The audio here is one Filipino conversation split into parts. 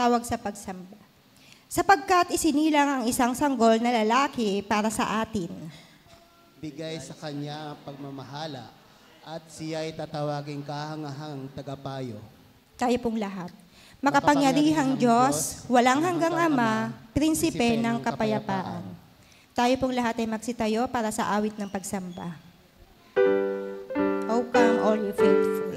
Tawag sa pagsamba. Sapagkat isinilang ang isang sanggol na lalaki para sa atin. Bigay sa kanya ang pagmamahala at siya'y tatawaging kahangahangang tagapayo. Tayo pong lahat. Makapangyarihang Diyos, walang hanggang Ama, Prinsipe ng kapayapaan. Tayo pong lahat ay magsitayo para sa awit ng pagsamba. O come, all you faithful.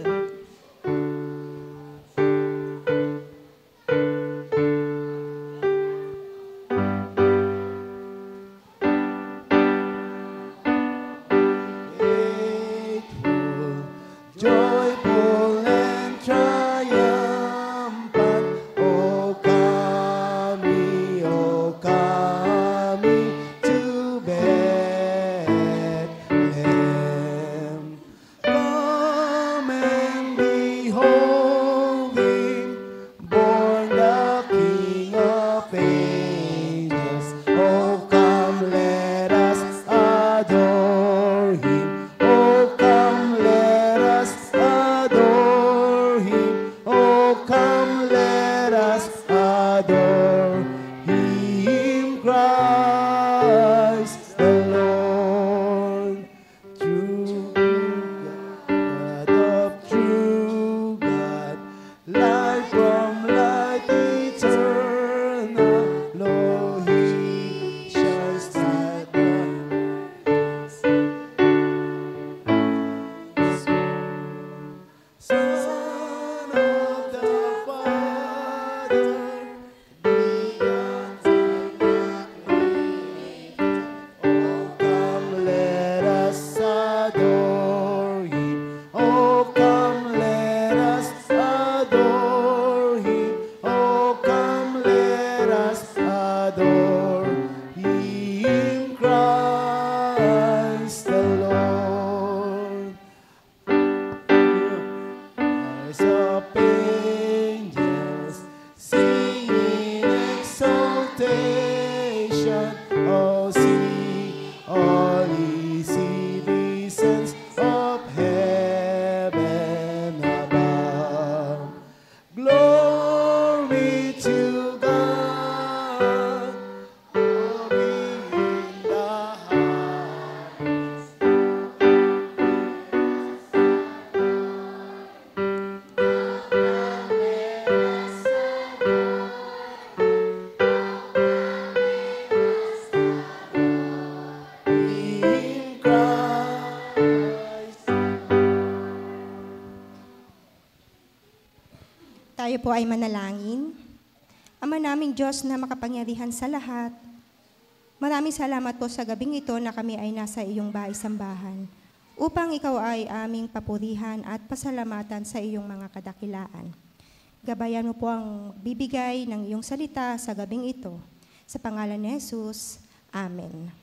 Tayo po ay manalangin. Ama naming Diyos na makapangyarihan sa lahat, maraming salamat po sa gabing ito na kami ay nasa iyong bahay-sambahan upang ikaw ay aming papurihan at pasalamatan sa iyong mga kadakilaan. Gabayan mo po ang bibigay ng iyong salita sa gabing ito. Sa pangalan ni Jesus, Amen.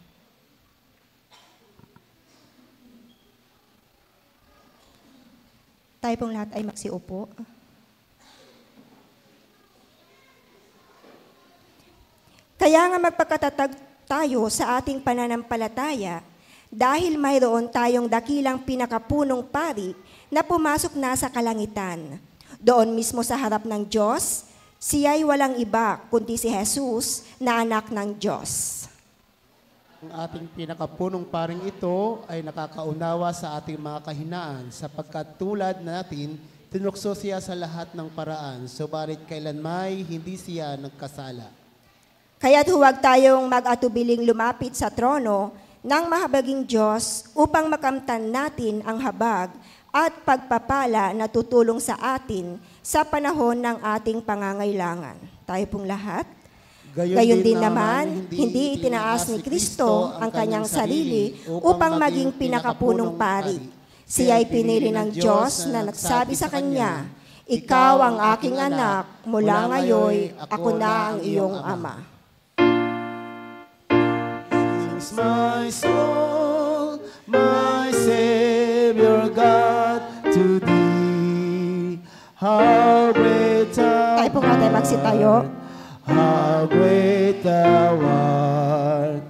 Tayo pong lahat ay magsiupo. Kaya nga magpakatatag tayo sa ating pananampalataya dahil mayroon tayong dakilang pinakapunong pari na pumasok na sa kalangitan. Doon mismo sa harap ng Diyos, siya'y walang iba kundi si Jesus na anak ng Diyos. Ang ating pinakapunong paring ito ay nakakaunawa sa ating mga kahinaan sapagkat tulad natin, tinukso siya sa lahat ng paraan, subalit kailanmay hindi siya nagkasala. Kaya't huwag tayong mag-atubiling lumapit sa trono ng mahabaging Diyos upang makamtan natin ang habag at pagpapala na tutulong sa atin sa panahon ng ating pangangailangan. Tayo pong lahat. Gayon din naman, hindi itinaas ni Kristo ang kanyang sarili upang maging pinakapunong pari. Siya'y pinili ng Diyos na nagsabi sa kanya, "Ikaw ang aking anak, mula ngayon ako na ang iyong ama." My soul, my Savior God, to Thee. How great Thou Tayo po nga tayo magsitayo. How great Thou art.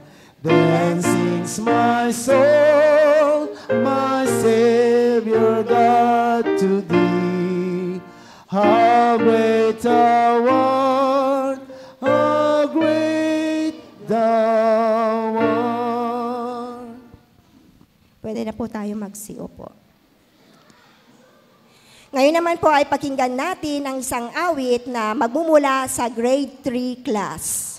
Then sings my soul, my Savior God, to Thee. How great Thou art. Pwede na po tayo magsiupo. Ngayon naman po ay pakinggan natin ang isang awit na magmumula sa grade 3 class.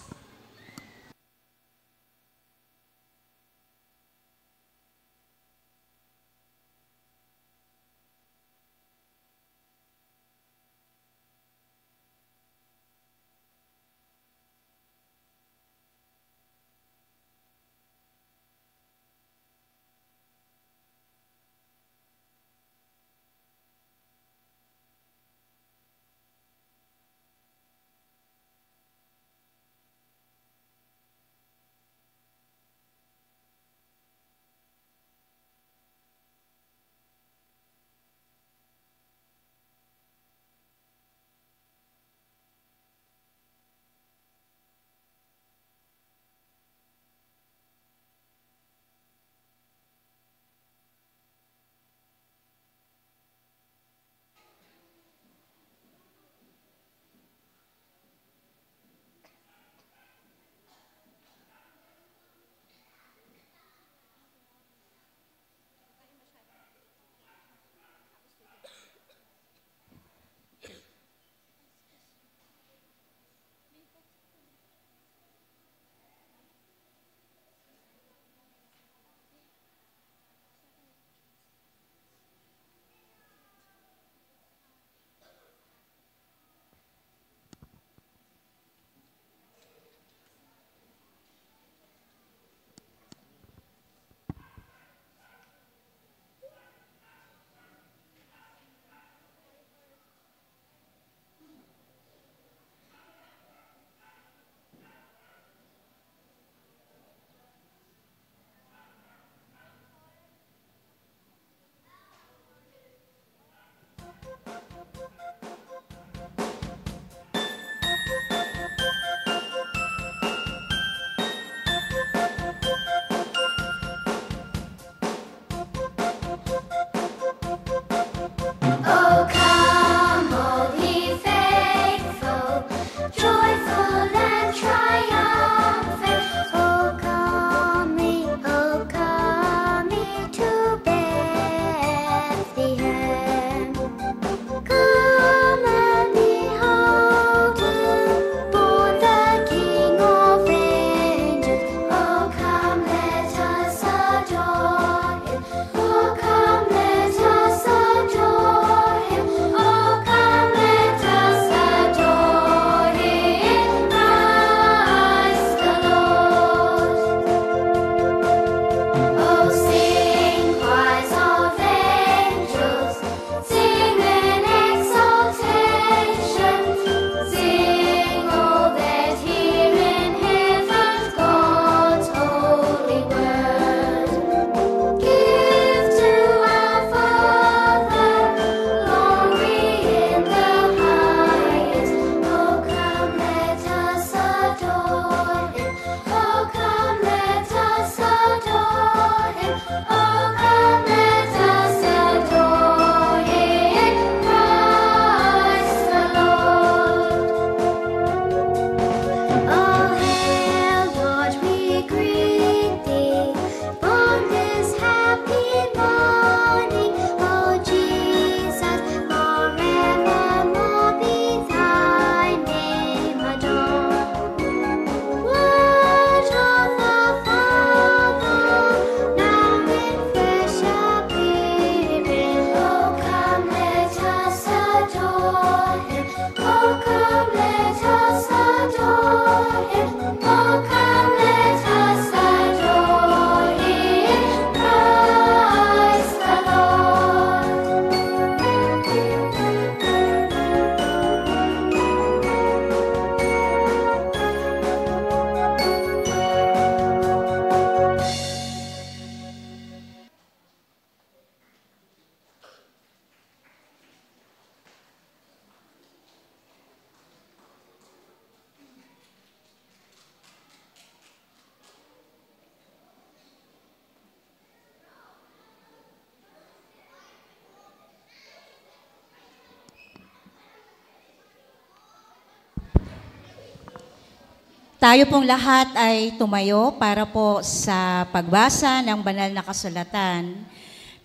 Tayo pong lahat ay tumayo para po sa pagbasa ng banal na kasulatan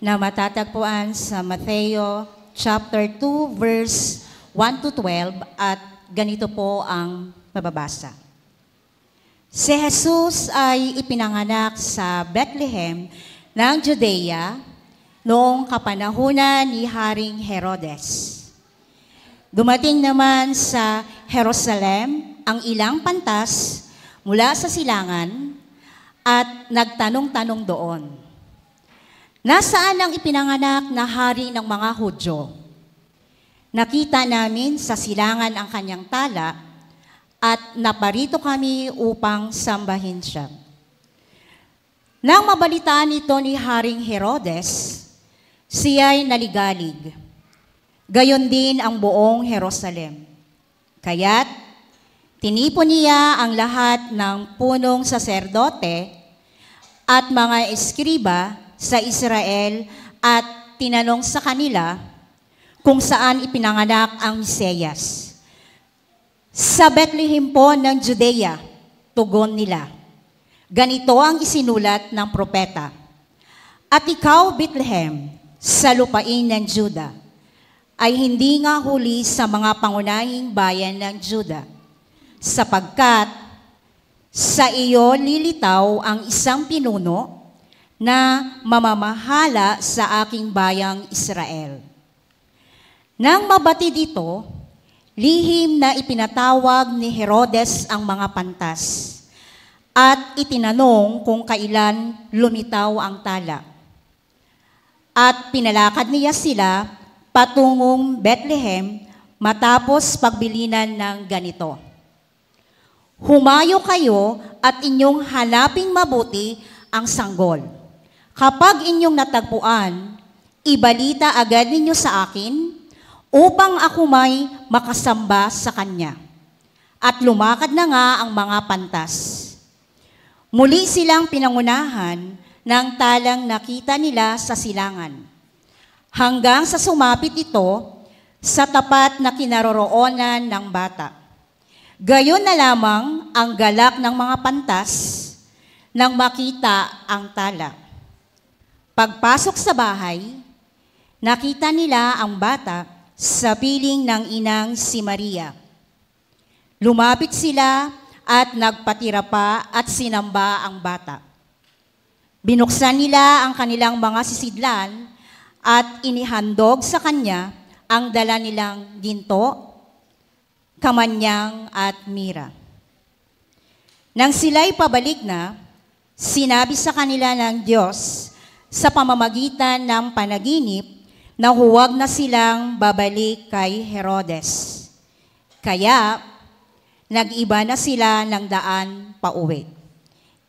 na matatagpuan sa Mateo chapter 2 verse 1 to 12 at ganito po ang mababasa. Si Jesus ay ipinanganak sa Bethlehem ng Judea noong kapanahunan ni Haring Herodes. Dumating naman sa Jerusalem ang ilang pantas mula sa silangan at nagtanong-tanong doon, nasaan ang ipinanganak na hari ng mga Hudyo? Nakita namin sa silangan ang kanyang tala at naparito kami upang sambahin siya. Nang mabalitaan ito ni Haring Herodes, siya'y naligalig. Gayon din ang buong Jerusalem. Kaya't tinipon niya ang lahat ng punong saserdote at mga eskriba sa Israel at tinanong sa kanila kung saan ipinanganak ang Mesiyas. Sa Bethlehem po ng Judea, tugon nila. Ganito ang isinulat ng propeta. At ikaw, Bethlehem, sa lupain ng Juda, ay hindi nga huli sa mga pangunahing bayan ng Juda, sapagkat sa iyo lilitaw ang isang pinuno na mamamahala sa aking bayang Israel. Nang mabatid ito, lihim na ipinatawag ni Herodes ang mga pantas at itinanong kung kailan lumitaw ang tala. At pinalakad niya sila patungong Bethlehem matapos pagbilinan ng ganito. Humayo kayo at inyong hanaping mabuti ang sanggol. Kapag inyong natagpuan, ibalita agad ninyo sa akin upang ako may makasamba sa kanya. At lumakad na nga ang mga pantas. Muli silang pinangunahan ng talang nakita nila sa silangan, hanggang sa sumapit ito sa tapat na kinaroroonan ng bata. Gayon na lamang ang galak ng mga pantas nang makita ang tala. Pagpasok sa bahay, nakita nila ang bata sa piling ng inang si Maria. Lumapit sila at nagpatira pa at sinamba ang bata. Binuksan nila ang kanilang mga sisidlan at inihandog sa kanya ang dala nilang ginto, kamanyang at mira. Nang sila'y pabalik na, sinabi sa kanila ng Diyos sa pamamagitan ng panaginip na huwag na silang babalik kay Herodes. Kaya, nag-iba na sila ng daan pauwi.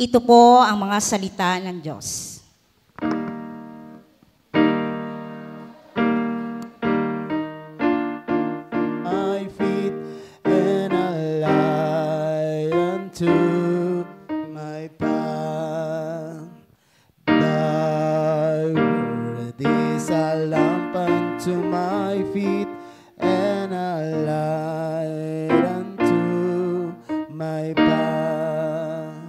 Ito po ang mga salita ng Diyos. To my path, thy word is a lamp unto my feet and a light unto my path.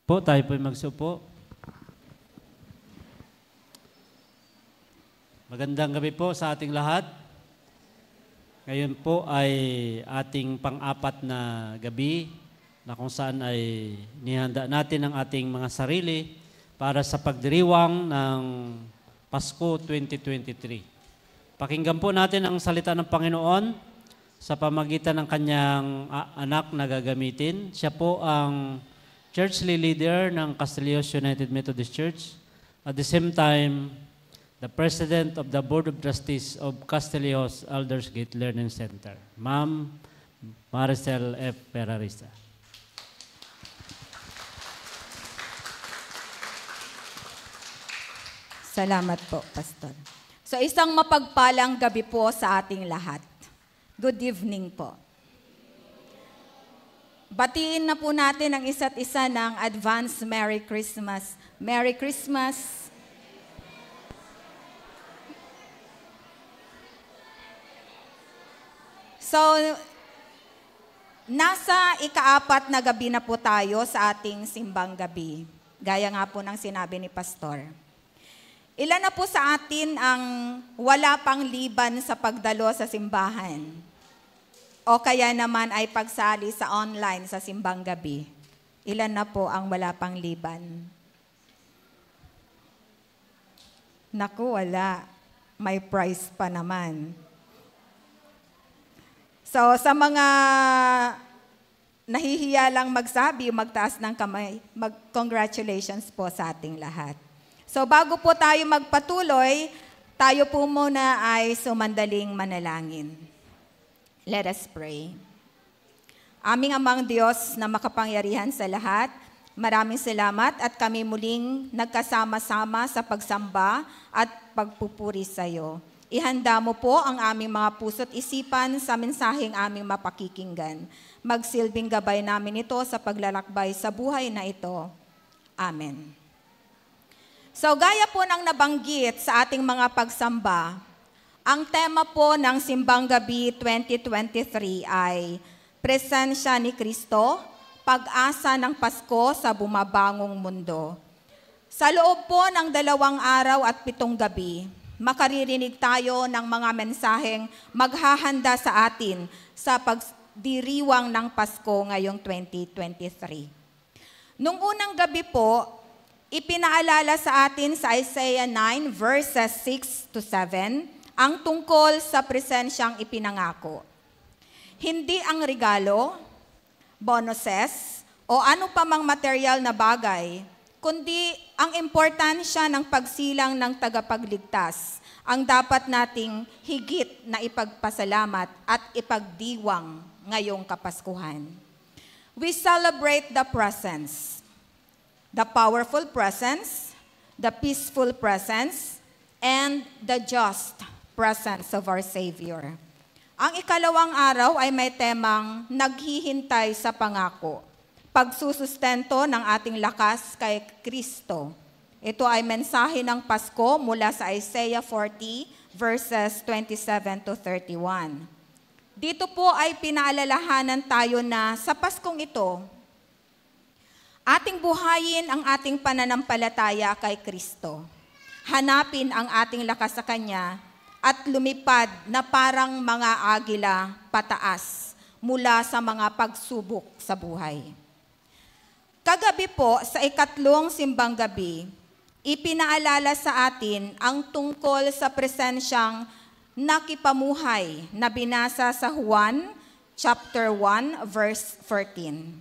Po, tayo po'y magsupo. Magandang gabi po sa ating lahat. Ngayon po ay ating pang-apat na gabi na kung saan ay nihanda natin ang ating mga sarili para sa pagdiriwang ng Pasko 2023. Pakinggan po natin ang salita ng Panginoon sa pamagitan ng kanyang anak na gagamitin. Siya po ang churchly leader ng Castillejos United Methodist Church. At the same time, the President of the Board of Trustees of Castillejos Aldersgate Learning Center, Ma'am Maricel F. Perarista. Salamat po, Pastor. So isang mapagpalang gabi po sa ating lahat. Good evening po. Batiin na po natin ang isa't isa ng advance Merry Christmas. Merry Christmas. So, Nasa ika-4 na gabi na po tayo sa ating simbang gabi. Gaya nga po ng sinabi ni Pastor. Ilan na po sa atin ang wala pang liban sa pagdalo sa simbahan? O kaya naman ay pagsali sa online sa simbang gabi? Ilan na po ang wala pang liban? Naku, wala. May prize pa naman. So, sa mga nahihiya lang magsabi, magtaas ng kamay, congratulations po sa ating lahat. So, bago po tayo magpatuloy, tayo po muna ay sumandaling manalangin. Let us pray. Aming Amang Diyos na makapangyarihan sa lahat, maraming salamat at kami muling nagkasama-sama sa pagsamba at pagpupuri sa iyo. Ihanda mo po ang aming mga puso't isipan sa mensaheng aming mapakikinggan. Magsilbing gabay namin ito sa paglalakbay sa buhay na ito. Amen. So gaya po ng nabanggit sa ating mga pagsamba, ang tema po ng Simbang Gabi 2023 ay Presensya ni Kristo, Pag-asa ng Pasko sa Bumabangong Mundo. Sa loob po ng 2 araw at 7 gabi, makaririnig tayo ng mga mensaheng maghahanda sa atin sa pagdiriwang ng Pasko ngayong 2023. Nung unang gabi po, ipinaalala sa atin sa Isaiah 9 verses 6 to 7 ang tungkol sa presensyang ipinangako. Hindi ang regalo, bonuses, o ano pa mang material na bagay, kundi ang importansya ng pagsilang ng tagapagligtas ang dapat nating higit na ipagpasalamat at ipagdiwang ngayong Kapaskuhan. We celebrate the presence, the powerful presence, the peaceful presence, and the just presence of our Savior. Ang ikalawang araw ay may temang naghihintay sa pangako. Pagsusustento ng ating lakas kay Kristo. Ito ay mensahe ng Pasko mula sa Isaiah 40 verses 27 to 31. Dito po ay pinaalalahanan tayo na sa Paskong ito, ating buhayin ang ating pananampalataya kay Kristo. Hanapin ang ating lakas sa Kanya at lumipad na parang mga agila pataas mula sa mga pagsubok sa buhay. Kagabi po, sa ikatlong simbang gabi, ipinaalala sa atin ang tungkol sa presensyang nakipamuhay na binasa sa Juan chapter 1 verse 13.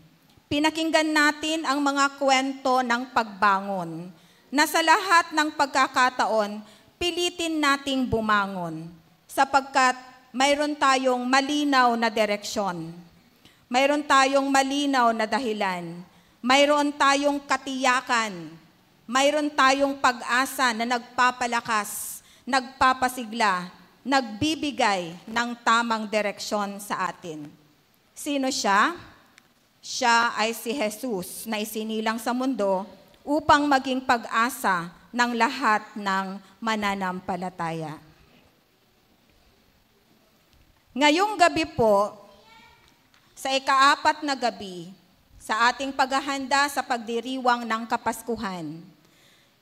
Pinakinggan natin ang mga kwento ng pagbangon na sa lahat ng pagkakataon, pilitin nating bumangon sapagkat mayroon tayong malinaw na direksyon. Mayroon tayong malinaw na dahilan. Mayroon tayong katiyakan, mayroon tayong pag-asa na nagpapalakas, nagpapasigla, nagbibigay ng tamang direksyon sa atin. Sino siya? Siya ay si Jesus na isinilang sa mundo upang maging pag-asa ng lahat ng mananampalataya. Ngayong gabi po, sa ika-4 na gabi, sa ating paghahanda sa pagdiriwang ng Kapaskuhan.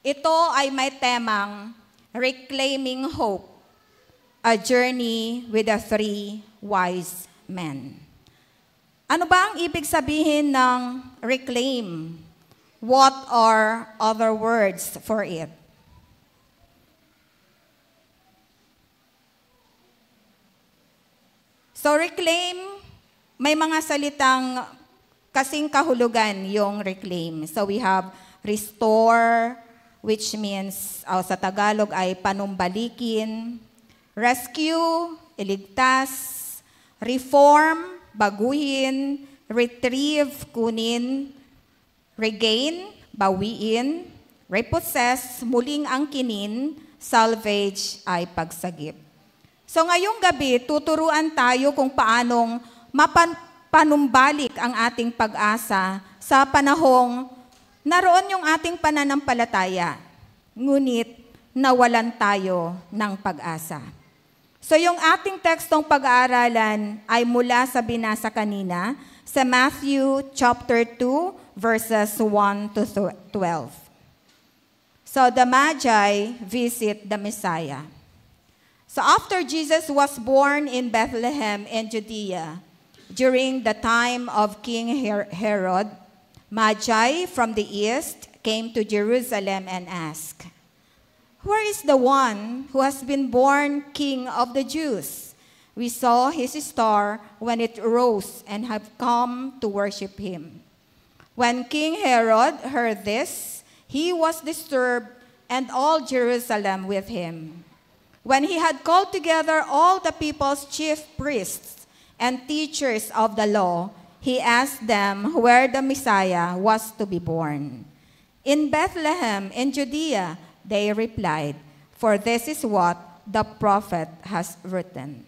Ito ay may temang Reclaiming Hope, a Journey with the Three Wise Men. Ano ba ang ibig sabihin ng reclaim? What are other words for it? So reclaim, may mga salitang kasing kahulugan yung reclaim. So we have restore, which means sa Tagalog ay panumbalikin, rescue, iligtas, reform, baguhin, retrieve, kunin, regain, bawiin, repossess, muling angkinin, salvage ay pagsagip. So ngayong gabi, tuturuan tayo kung paanong panumbalik ang ating pag-asa sa panahong naroon yung ating pananampalataya, ngunit nawalan tayo ng pag-asa. So yung ating tekstong pag-aaralan ay mula sa binasa kanina sa Matthew chapter 2, verses 1 to 12. So the Magi visit the Messiah. So after Jesus was born in Bethlehem in Judea, during the time of King Herod, Magi from the east came to Jerusalem and asked, "Where is the one who has been born King of the Jews? We saw his star when it rose and have come to worship him." When King Herod heard this, he was disturbed, and all Jerusalem with him. When he had called together all the people's chief priests and teachers of the law, he asked them where the Messiah was to be born. "In Bethlehem in Judea," they replied, "for this is what the prophet has written.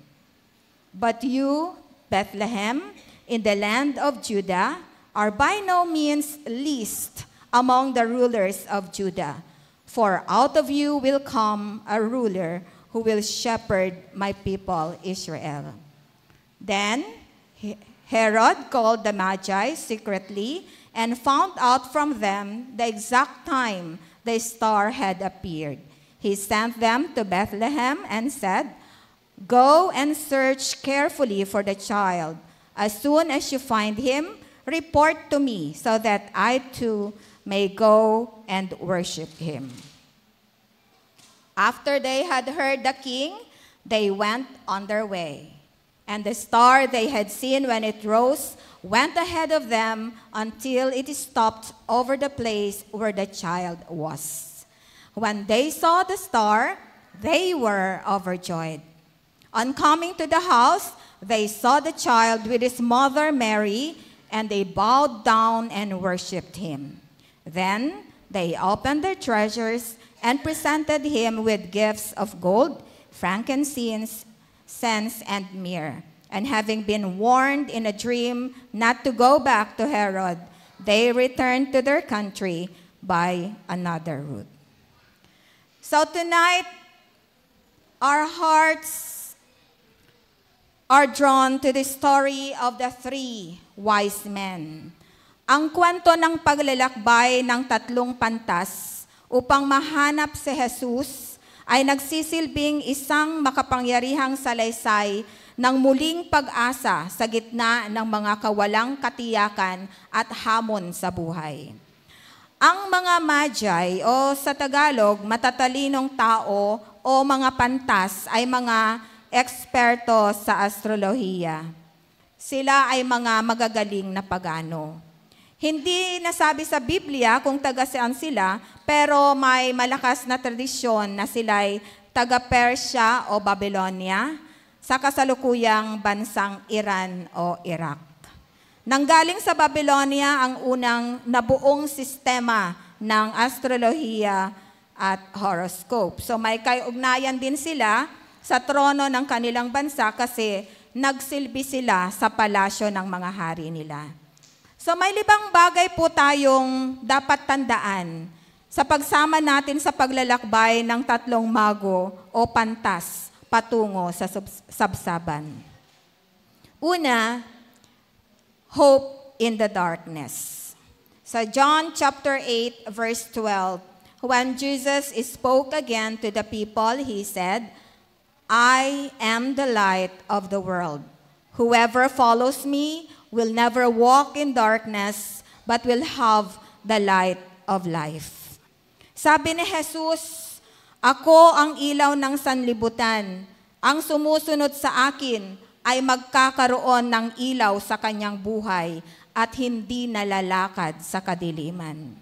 But you, Bethlehem, in the land of Judah, are by no means least among the rulers of Judah, for out of you will come a ruler who will shepherd my people Israel." Then Herod called the Magi secretly and found out from them the exact time the star had appeared. He sent them to Bethlehem and said, "Go and search carefully for the child. As soon as you find him, report to me so that I too may go and worship him." After they had heard the king, they went on their way. And the star they had seen when it rose went ahead of them until it stopped over the place where the child was. When they saw the star, they were overjoyed. On coming to the house, they saw the child with his mother Mary, and they bowed down and worshipped him. Then they opened their treasures and presented him with gifts of gold, frankincense, and myrrh. And having been warned in a dream not to go back to Herod, they returned to their country by another route. So tonight, our hearts are drawn to the story of the three wise men. Ang kwento ng paglalakbay ng tatlong pantas upang mahanap si Jesus ay nagsisilbing isang makapangyarihang salaysay ng muling pag-asa sa gitna ng mga kawalang katiyakan at hamon sa buhay. Ang mga Magi o sa Tagalog, matatalinong tao o mga pantas ay mga eksperto sa astrolohiya. Sila ay mga magagaling na pagano. Hindi nasabi sa Biblia kung taga-saan sila, pero may malakas na tradisyon na sila'y taga-Persya o Babylonia sa kasalukuyang bansang Iran o Iraq. Nanggaling sa Babylonia ang unang nabuong sistema ng astrolohiya at horoscope. So may kaugnayan din sila sa trono ng kanilang bansa kasi nagsilbi sila sa palasyo ng mga hari nila. So may libang bagay po tayong dapat tandaan sa pagsama natin sa paglalakbay ng tatlong mago o pantas patungo sa sabsaban. Una, hope in the darkness. Sa John chapter 8 verse 12, when Jesus spoke again to the people, he said, "I am the light of the world. Whoever follows me will never walk in darkness, but will have the light of life." Sabi ni Jesus, "Ako ang ilaw ng sanlibutan. Ang sumusunod sa akin ay magkakaroon ng ilaw sa kanyang buhay at hindi nalalakad sa kadiliman."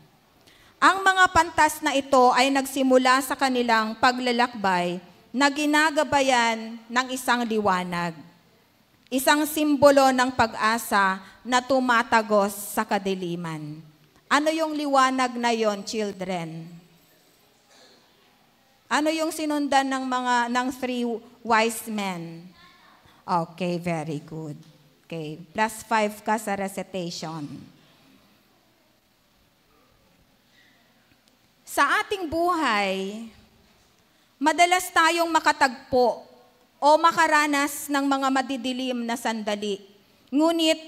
Ang mga pantas na ito ay nagsimula sa kanilang paglalakbay na ginagabayan ng isang liwanag. Isang simbolo ng pag-asa na tumatagos sa kadiliman. Ano yung liwanag na yon, children? Ano yung sinundan ng three wise men? Okay, very good. Okay, +5 ka sa recitation. Sa ating buhay, madalas tayong makatagpo o makaranas ng mga madidilim na sandali. Ngunit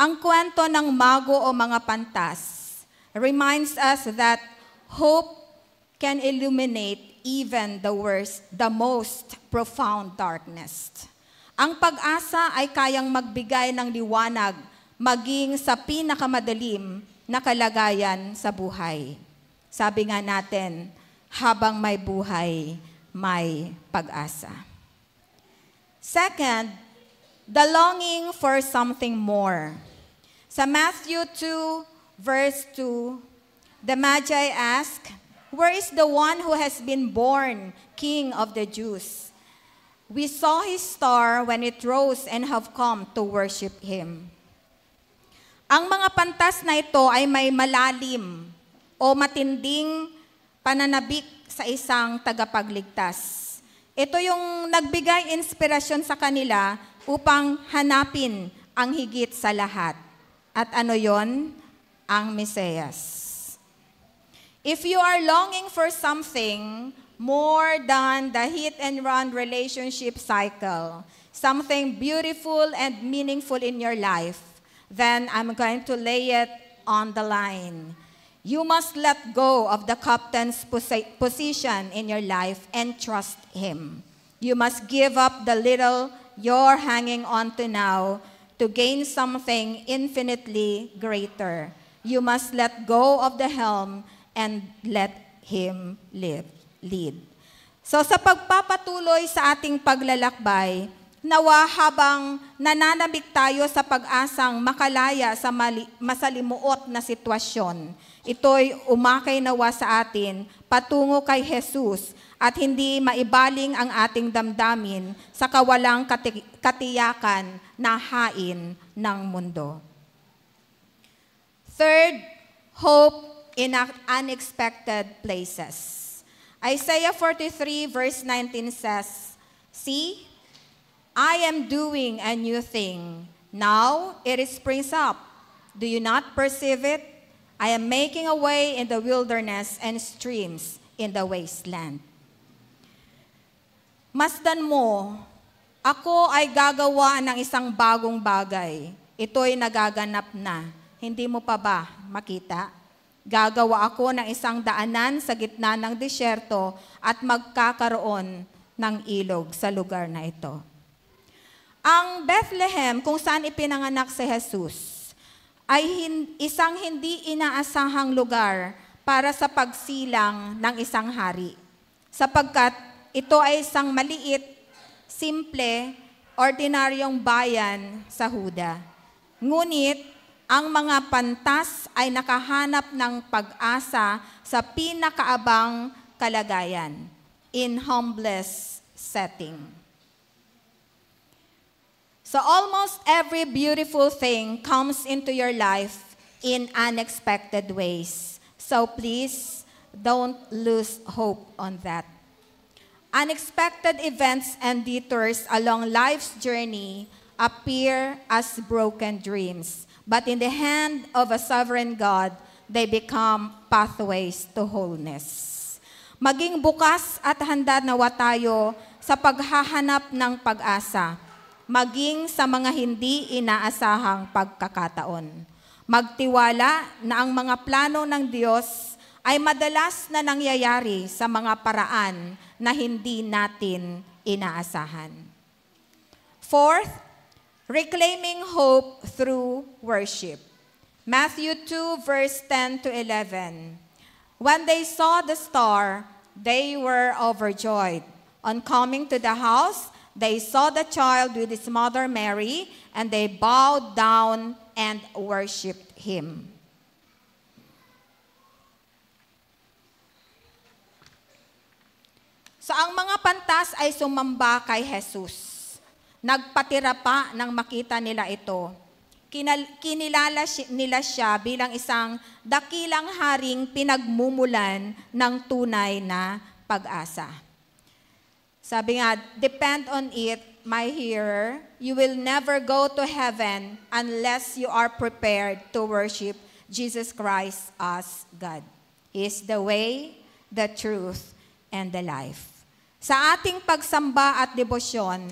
Ang kwento ng mago o mga pantas reminds us that hope can illuminate even the most profound darkness. Ang pag-asa ay kayang magbigay ng liwanag maging sa pinakamadilim na kalagayan sa buhay. Sabi nga natin, habang may buhay, may pag-asa. Second, the longing for something more. Sa Matthew 2, verse 2, the Magi ask, "Where is the one who has been born King of the Jews? We saw his star when it rose and have come to worship him." Ang mga pantas na ito ay may malalim o matinding pananabik sa isang tagapagligtas. Ito yung nagbigay inspirasyon sa kanila upang hanapin ang higit sa lahat. At ano yon? Ang Mesiyas. If you are longing for something more than the hit and run relationship cycle, something beautiful and meaningful in your life, then I'm going to lay it on the line. You must let go of the captain's position in your life and trust him. You must give up the little you're hanging on to now to gain something infinitely greater. You must let go of the helm and let him lead. So sa pagpapatuloy sa ating paglalakbay, nawa habang nananabik tayo sa pag-asang makalaya sa masalimuot na sitwasyon, ito'y umakay nawa sa atin patungo kay Jesus at hindi maibaling ang ating damdamin sa kawalang katiyakan na hain ng mundo. Third, hope in unexpected places. Isaiah 43 verse 19 says, "See, I am doing a new thing. Now it springs up. Do you not perceive it? I am making a way in the wilderness and streams in the wasteland." Masdan mo, ako ay gagawa ng isang bagong bagay. Ito'y nagaganap na. Hindi mo pa ba makita? Gagawa ako ng isang daanan sa gitna ng disyerto at magkakaroon ng ilog sa lugar na ito. Ang Bethlehem, kung saan ipinanganak si Jesus, ay isang hindi inaasahang lugar para sa pagsilang ng isang hari. Sapagkat ito ay isang maliit, simple, ordinaryong bayan sa Huda. Ngunit, ang mga pantas ay nakahanap ng pag-asa sa pinakaabang kalagayan, in humblest setting. So almost every beautiful thing comes into your life in unexpected ways. So please, don't lose hope on that. Unexpected events and detours along life's journey appear as broken dreams, but in the hand of a sovereign God, they become pathways to wholeness. Maging bukas at handa nawa tayo sa paghahanap ng pag-asa, maging sa mga hindi inaasahang pagkakataon. Magtiwala na ang mga plano ng Diyos ay madalas na nangyayari sa mga paraan na hindi natin inaasahan. Fourth, reclaiming hope through worship. Matthew 2, verse 10 to 11. When they saw the star, they were overjoyed. On coming to the house, they saw the child with his mother Mary, and they bowed down and worshipped him. So ang mga pantas ay sumamba kay Jesus. Nagpatira pa nang makita nila ito. Kinilala nila siya bilang isang dakilang haring pinagmumulan ng tunay na pag-asa. Sabi nga, depend on it, my hearer, you will never go to heaven unless you are prepared to worship Jesus Christ as God. He is the way, the truth, and the life. Sa ating pagsamba at debosyon,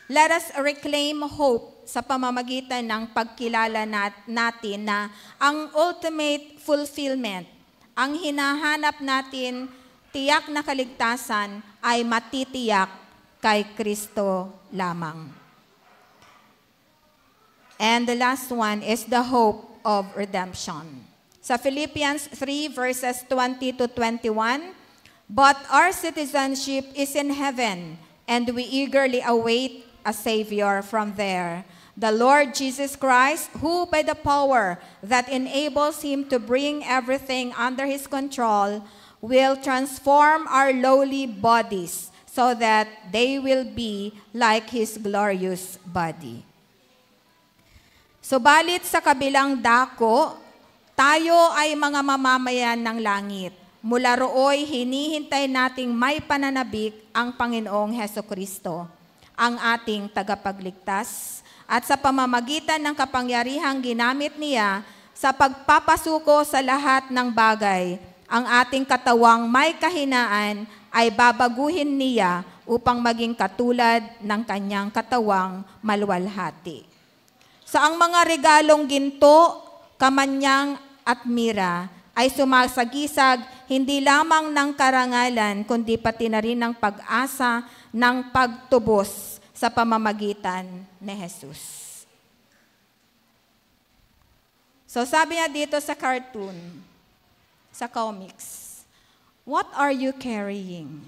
let us reclaim hope sa pamamagitan ng pagkilala natin na ang ultimate fulfillment, ang hinahanap natin, tiyak na kaligtasan ay matitiyak kay Kristo lamang. And the last one is the hope of redemption. Sa Philippians 3 verses 20 to 21, "But our citizenship is in heaven, and we eagerly await a Savior from there, the Lord Jesus Christ, who by the power that enables him to bring everything under his control, will transform our lowly bodies so that they will be like his glorious body." Subalit sa kabilang dako, tayo ay mga mamamayan ng langit. Mula rooy, hinihintay nating may pananabik ang Panginoong Hesukristo, ang ating tagapagligtas, at sa pamamagitan ng kapangyarihang ginamit niya sa pagpapasuko sa lahat ng bagay, ang ating katawang may kahinaan ay babaguhin niya upang maging katulad ng kanyang katawang maluwalhati. So ang mga regalong ginto, kamanyang at mira ay sumasagisag hindi lamang ng karangalan, kundi pati na rin ng pag-asa ng pagtubos sa pamamagitan ni Jesus. So sabi niya dito sa cartoon, sa comics, "What are you carrying?"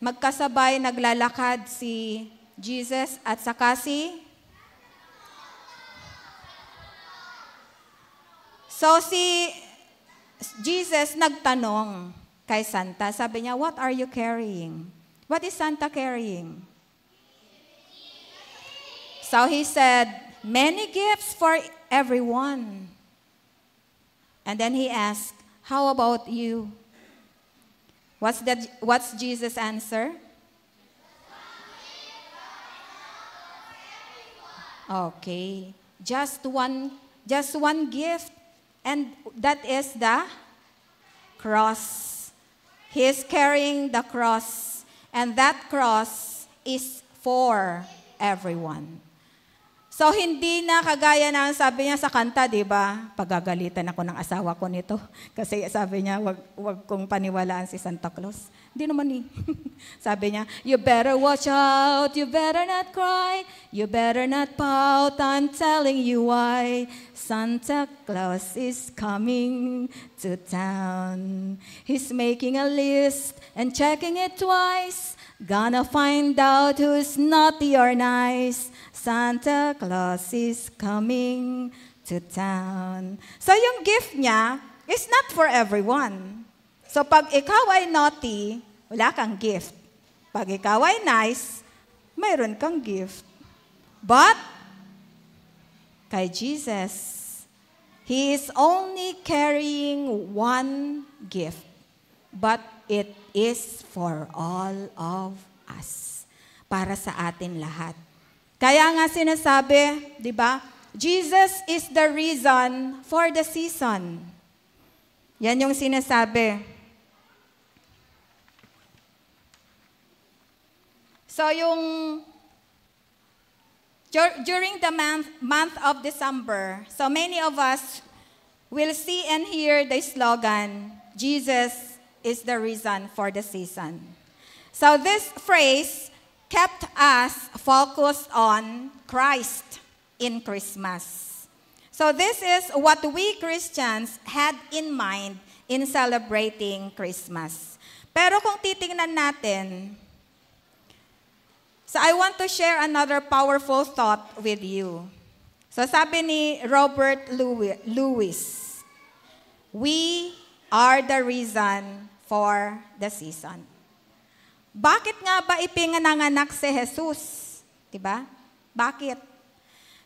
Magkasabay naglalakad si Jesus at saka si Jesus nagtanong kay Santa. Sabi niya, "What are you carrying?" What is Santa carrying? So he said, "Many gifts for everyone." And then he asked, "How about you?" What's Jesus' answer? Okay. Just one gift. And that is the cross. He is carrying the cross. And that cross is for everyone. So, hindi na kagaya na sabi niya sa kanta, di ba? Pagagalitan ako ng asawa ko nito. Kasi sabi niya, wag kong paniwalaan si Santa Claus. Hindi naman eh. Sabi niya, "You better watch out, you better not cry, you better not pout, I'm telling you why. Santa Claus is coming to town. He's making a list and checking it twice. Gonna find out who's naughty or nice. Santa Claus is coming to town." So yung gift niya is not for everyone. So pag ikaw ay naughty, wala kang gift. Pag ikaw ay nice, mayroon kang gift. But kay Jesus, He is only carrying one gift, but it is for all of us. Para sa atin lahat. Kaya nga sinasabi, di ba? Jesus is the reason for the season. Yan yung sinasabi. So during the month of December, so many of us will see and hear the slogan, "Jesus is the reason for the season." So this phrase kept us focused on Christ in Christmas. So this is what we Christians had in mind in celebrating Christmas. Pero kung titingnan natin, so I want to share another powerful thought with you. So sabi ni Robert Lewis, "We are the reason for the season." Bakit nga ba ipinanganak si Jesus? Diba? Bakit?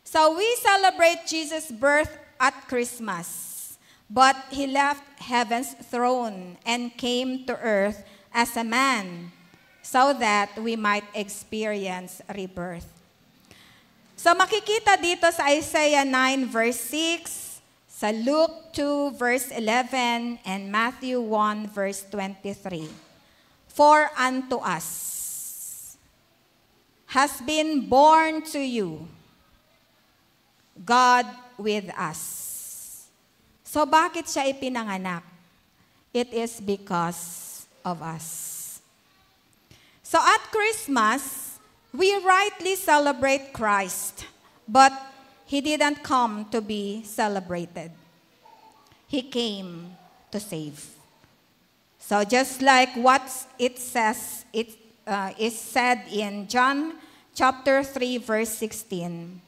So we celebrate Jesus' birth at Christmas, but He left heaven's throne and came to earth as a man so that we might experience rebirth. So makikita dito sa Isaiah 9 verse 6, sa Luke 2 verse 11, and Matthew 1 verse 23. "For unto us has been born to you God with us. So bakit siya ipinanganak? It is because of us. So at Christmas, we rightly celebrate Christ, but He didn't come to be celebrated. He came to save. So just like what it says, it is said in John chapter 3, verse 16.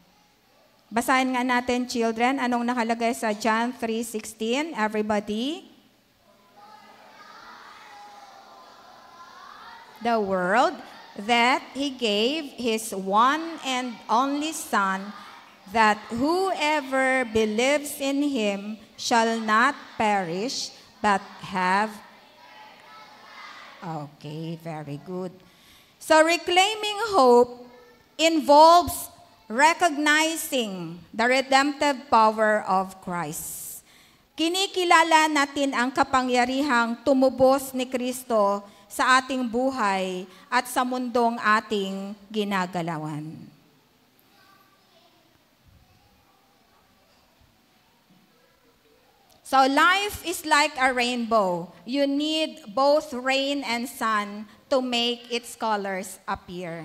Basahin nga natin, children, anong nakalagay sa John 3:16? Everybody? The world that He gave His one and only Son, that whoever believes in Him shall not perish, but have... Okay, very good. So reclaiming hope involves recognizing the redemptive power of Christ. Kinikilala natin ang kapangyarihang tumubos ni Kristo sa ating buhay at sa mundong ating ginagalawan. So life is like a rainbow. You need both rain and sun to make its colors appear.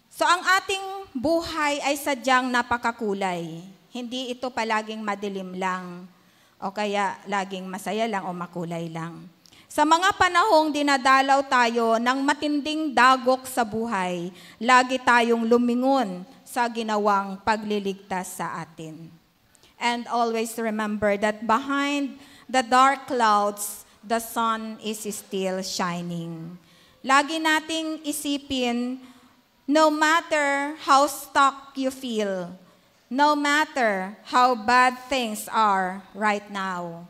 So ang ating buhay ay sadyang napakakulay. Hindi ito palaging madilim lang o kaya laging masaya lang o makulay lang. Sa mga panahong dinadalaw tayo ng matinding dagok sa buhay, lagi tayong lumingon sa ginawang pagliligtas sa atin. And always remember that behind the dark clouds, the sun is still shining. Lagi nating isipin, no matter how stuck you feel, no matter how bad things are right now,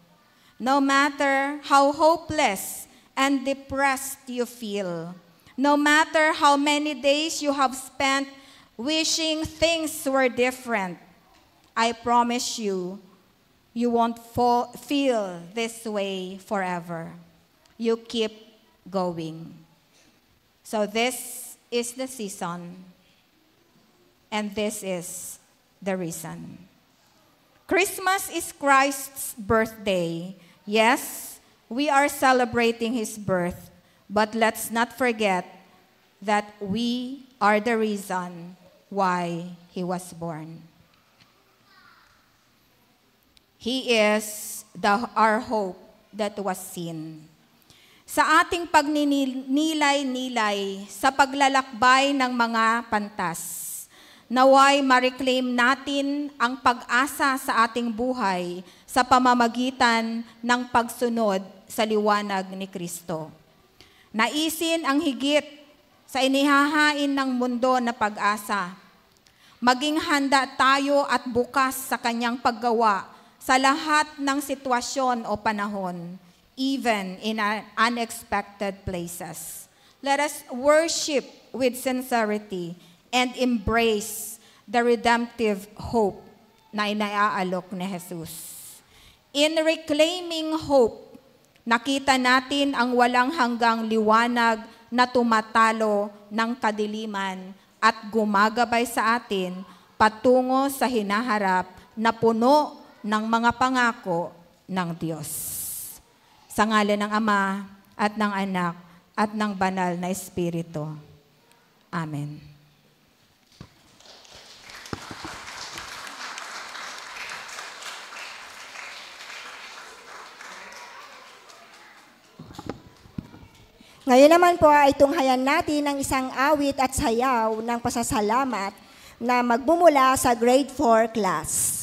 no matter how hopeless and depressed you feel, no matter how many days you have spent wishing things were different, I promise you, you won't feel this way forever. You keep going. So this is the season, and this is the reason. Christmas is Christ's birthday. Yes, we are celebrating His birth, but let's not forget that we are the reason why He was born. He is our hope that was seen. Sa ating pagninilay-nilay sa paglalakbay ng mga pantas, naway ma-reclaim natin ang pag-asa sa ating buhay sa pamamagitan ng pagsunod sa liwanag ni Kristo. Naisin ang higit sa inihahain ng mundo na pag-asa. Maging handa tayo at bukas sa kanyang paggawa sa lahat ng sitwasyon o panahon, even in unexpected places. Let us worship with sincerity and embrace the redemptive hope na inaalok ni Jesus. In reclaiming hope, nakita natin ang walang hanggang liwanag na tumatalo ng kadiliman at gumagabay sa atin patungo sa hinaharap na puno ng mga pangako ng Diyos. Sa ngalan ng Ama at ng Anak at ng Banal na Espiritu. Amen. Ngayon naman po ay tunghayan natin ang isang awit at sayaw ng pasasalamat na magmumula sa grade 4 class.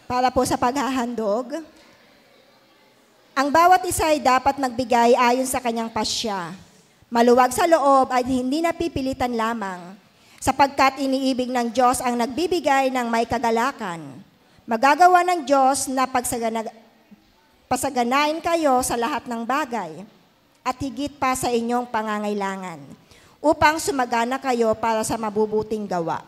Para po sa paghahandog, ang bawat isa ay dapat magbigay ayon sa kanyang pasya. Maluwag sa loob at hindi napipilitan lamang, sapagkat iniibig ng Diyos ang nagbibigay ng may kagalakan. Magagawa ng Diyos na pasaganain kayo sa lahat ng bagay at higit pa sa inyong pangangailangan, upang sumagana kayo para sa mabubuting gawa.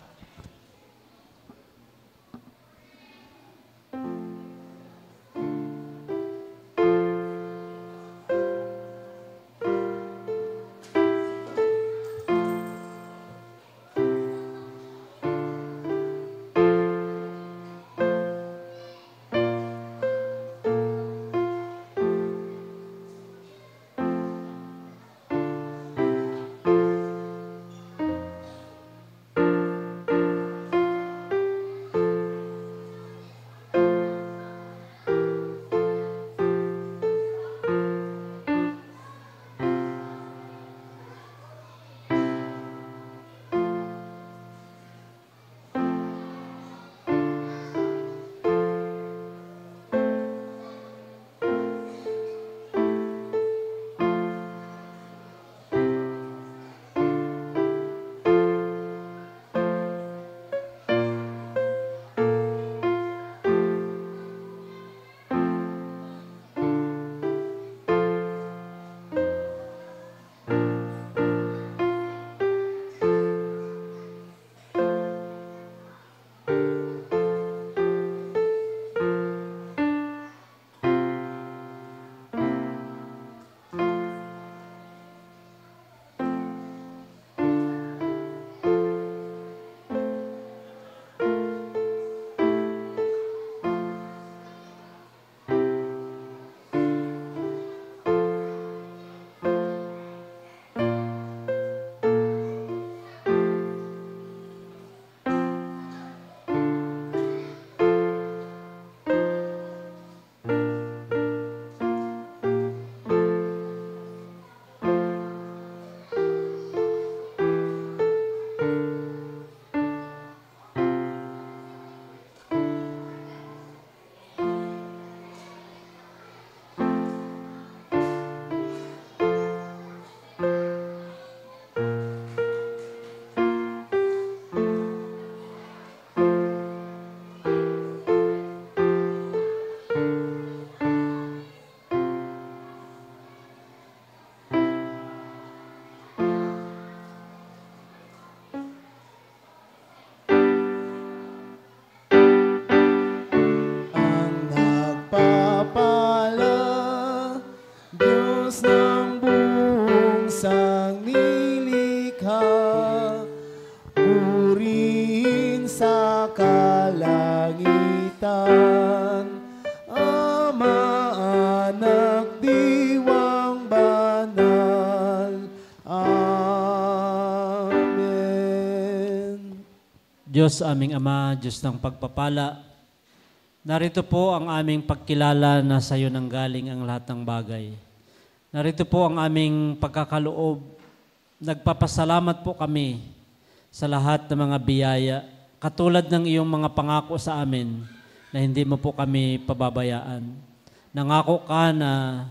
Diyos aming Ama, Diyos ng pagpapala, narito po ang aming pagkilala na sa iyo nang galing ang lahat ng bagay. Narito po ang aming pagkakaloob. Nagpapasalamat po kami sa lahat ng mga biyaya, katulad ng iyong mga pangako sa amin na hindi mo po kami pababayaan. Nangako ka na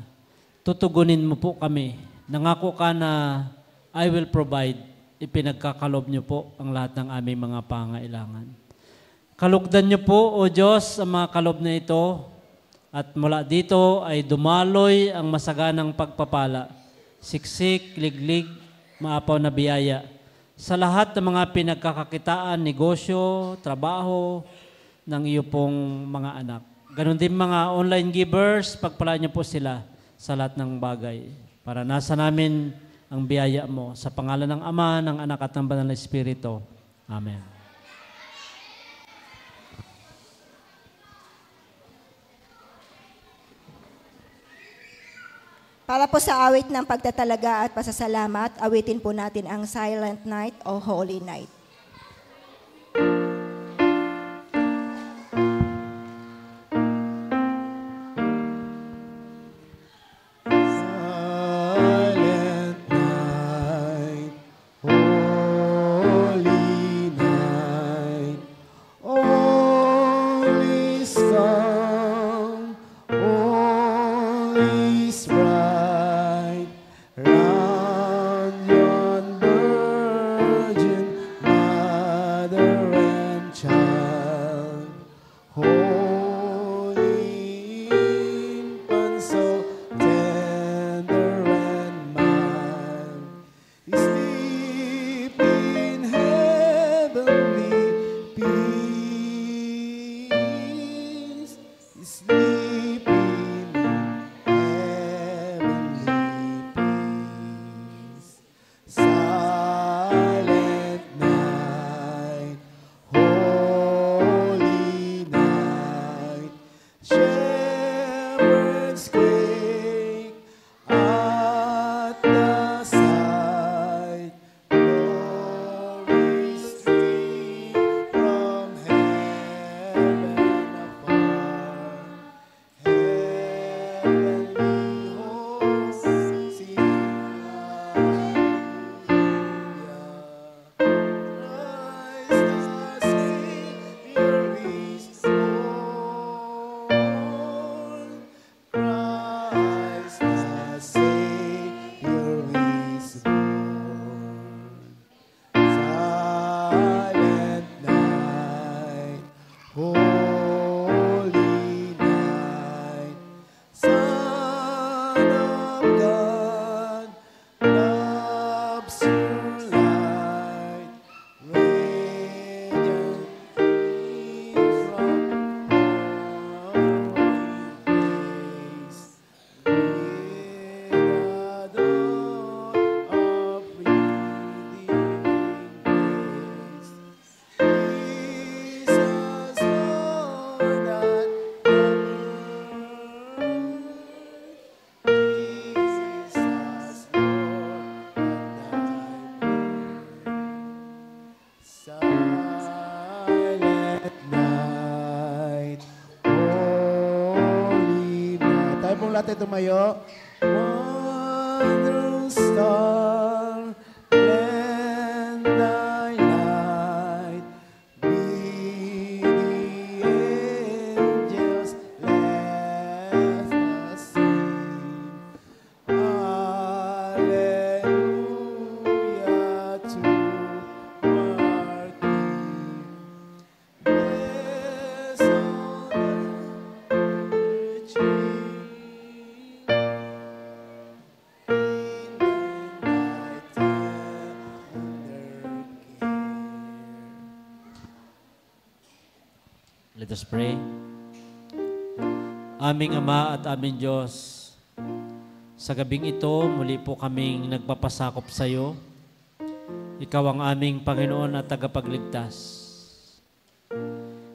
tutugunin mo po kami. Nangako ka na I will provide. Ipinagkakalob niyo po ang lahat ng aming mga pangailangan. Kalugdan niyo po, O Diyos, ang mga kalob na ito at mula dito ay dumaloy ang masaganang pagpapala, siksik, liglig, maapaw na biyaya sa lahat ng mga pinagkakakitaan, negosyo, trabaho ng iyo pong mga anak. Ganon din mga online givers, pagpalaan niyo po sila sa lahat ng bagay para nasa namin ang biyaya mo. Sa pangalan ng Ama, ng Anak at ng Banal na Espiritu. Amen. Para po sa awit ng pagtatalaga at pasasalamat, awitin po natin ang Silent Night o Holy Night. Holy natin tumayo. Wondrous star, lend thy light. Be the angels, let us sing. Hallelujah to our King. Bless all the Let us pray. Aming Ama at aming Diyos, sa gabing ito, muli po kaming nagpapasakop sa iyo. Ikaw ang aming Panginoon at tagapagligtas.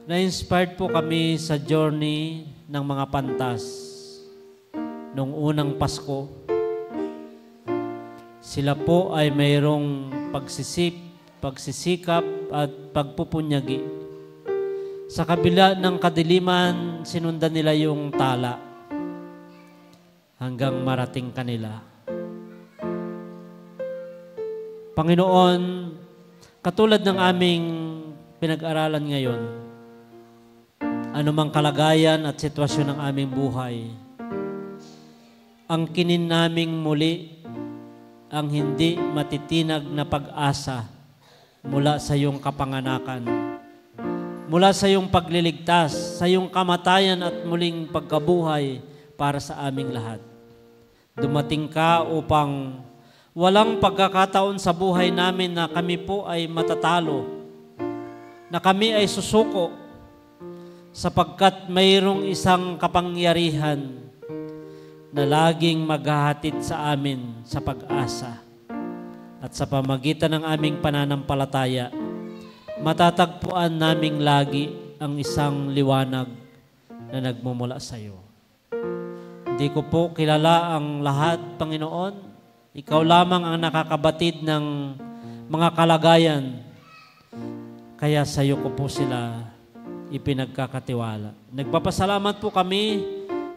Na-inspired po kami sa journey ng mga pantas noong unang Pasko. Sila po ay mayroong pagsisikap at pagpupunyagi. Sa kabila ng kadiliman, sinundan nila yung tala hanggang marating kanila. Panginoon, katulad ng aming pinag-aralan ngayon, anumang kalagayan at sitwasyon ng aming buhay, ang kinin naming muli ang hindi matitinag na pag-asa mula sa iyong kapanganakan, mula sa iyong pagliligtas, sa iyong kamatayan at muling pagkabuhay para sa aming lahat. Dumating ka upang walang pagkakataon sa buhay namin na kami po ay matatalo, na kami ay susuko, sapagkat mayroong isang kapangyarihan na laging maghahatid sa amin sa pag-asa. At sa pamagitan ng aming pananampalataya, matatagpuan naming lagi ang isang liwanag na nagmumula sa iyo. Hindi ko po kilala ang lahat, Panginoon. Ikaw lamang ang nakakabatid ng mga kalagayan. Kaya sa iyo ko po sila ipinagkakatiwala. Nagpapasalamat po kami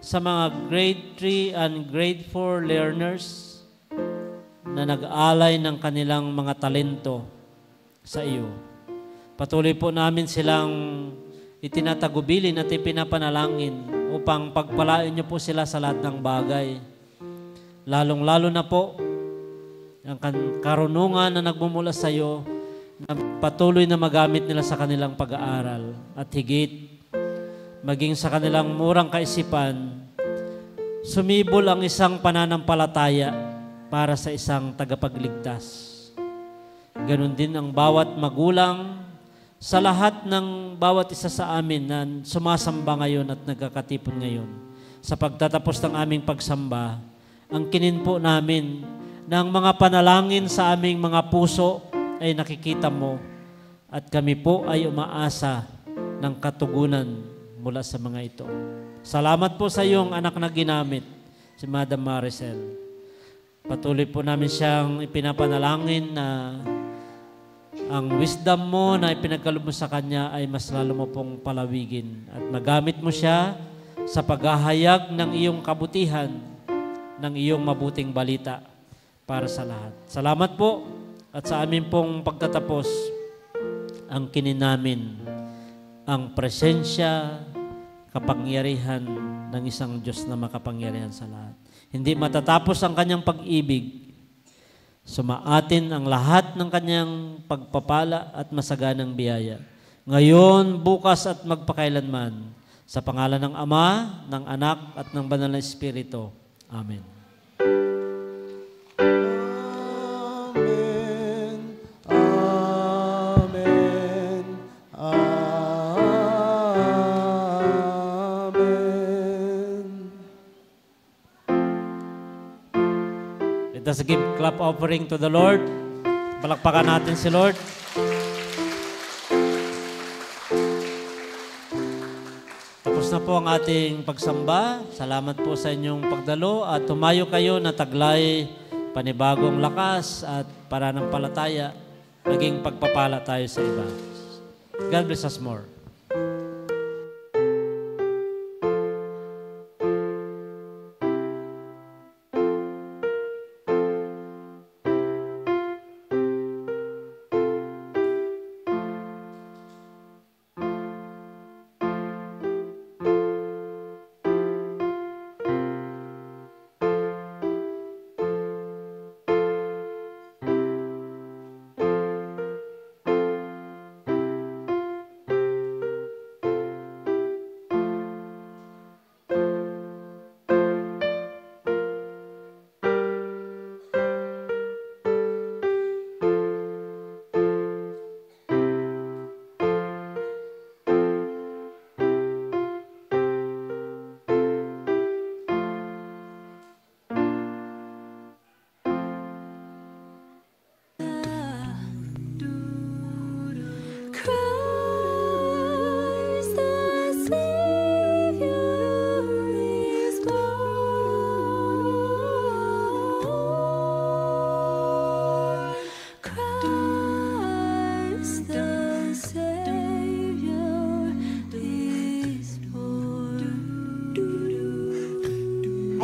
sa mga grade 3 and grade 4 learners na nag-alay ng kanilang mga talento sa iyo. Patuloy po namin silang itinatagubilin at ipinapanalangin upang pagpalain niyo po sila sa lahat ng bagay. Lalong-lalo na po ang karunungan na nagmumula sa iyo na patuloy na magamit nila sa kanilang pag-aaral at higit maging sa kanilang murang kaisipan, sumibol ang isang pananampalataya para sa isang tagapagligtas. Ganon din ang bawat magulang sa lahat ng bawat isa sa amin na sumasamba ngayon at nagkakatipon ngayon. Sa pagtatapos ng aming pagsamba, ang kinin po namin ng mga panalangin sa aming mga puso ay nakikita mo at kami po ay umaasa ng katugunan mula sa mga ito. Salamat po sa iyong anak na ginamit, si Madam Maricel. Patuloy po namin siyang ipinapanalangin na ang wisdom mo na ipinagkaloob mo sa kanya ay mas lalo mo pong palawigin at magamit mo siya sa paghahayag ng iyong kabutihan, ng iyong mabuting balita para sa lahat. Salamat po at sa amin pong pagtatapos, ang kinin namin ang presensya, kapangyarihan ng isang Diyos na makapangyarihan sa lahat. Hindi matatapos ang kanyang pag-ibig. Sumaatin ang lahat ng kanyang pagpapala at masaganang biyaya. Ngayon, bukas at magpakailanman. Sa pangalan ng Ama, ng Anak at ng Banal na Espiritu. Amen. Amen. Amen. Let us give clap offering to the Lord. Palakpakan natin si Lord. Tapos na po ang ating pagsamba. Salamat po sa inyong pagdalo at tumayo kayo na taglay panibagong lakas at pananampalataya. Naging pagpapala tayo sa iba. God bless us more.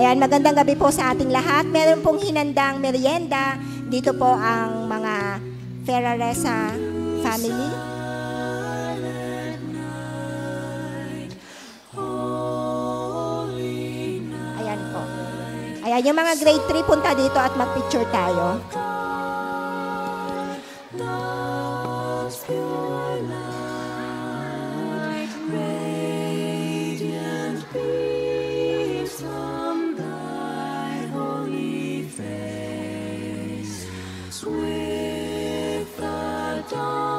Ayan, magandang gabi po sa ating lahat. Meron pong hinandang merienda. Dito po ang mga Ferraresa family. Ayan po. Ayan, yung mga grade 3 punta dito at mag-picture tayo. With the dawn.